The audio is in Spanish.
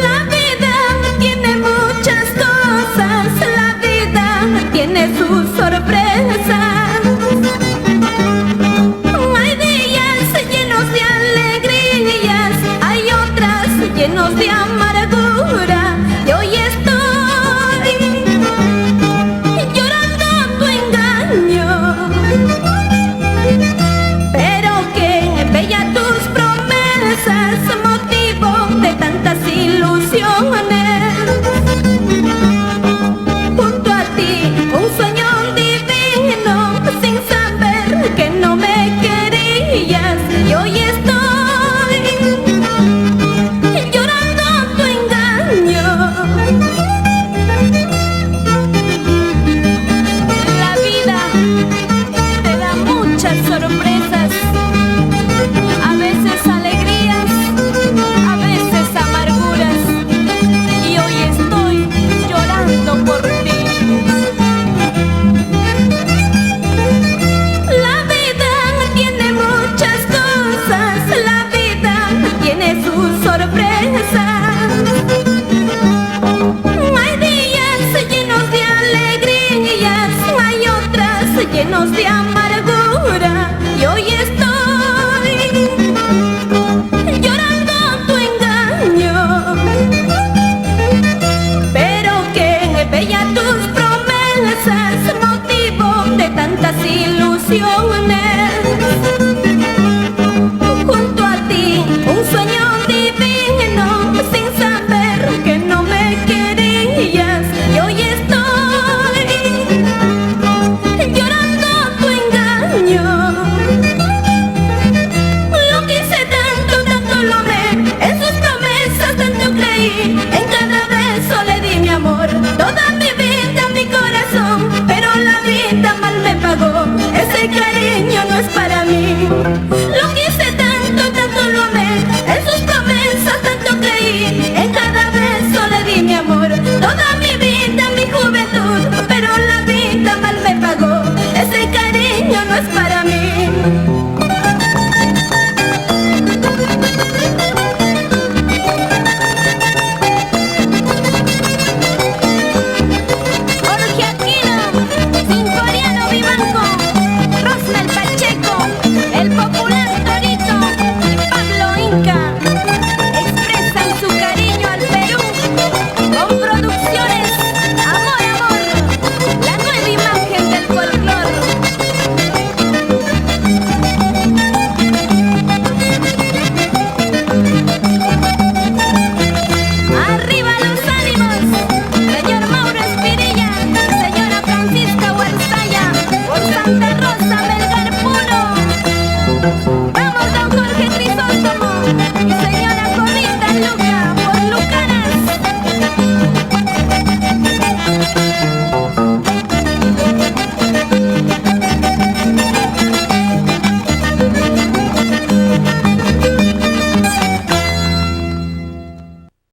La vida tiene muchas cosas, la vida tiene sus sorpresas. Hay días llenos de alegrías, hay otras llenos de amargura. Y hoy estoy llorando tu engaño, pero qué bella tus promesas, motivo de tantas ilusiones. Junto a ti un sueño divino, sin saber que no me querías. Y hoy estoy llorando tu engaño. La vida te da muchas sorpresas, a veces alegrías, a veces amarguras. Y hoy estoy llorando por ti. La vida tiene muchas cosas, la vida tiene sus sorpresas. Hay días llenos de alegrías, hay otras llenos de amargura. Y hoy estoy llorando tu engaño, pero qué bella tus promesas, motivo de tantas ilusiones. Junto a ti un sueño divino, sin saber que no me querías. Y hoy estoy llorando tu engaño. Lo quise tanto, tanto lo amé, en sus promesas tanto creí, en cada beso le di mi amor, toda mi vida, mi corazón. Pero la vida mal me pagó, ese cariño no es para mí.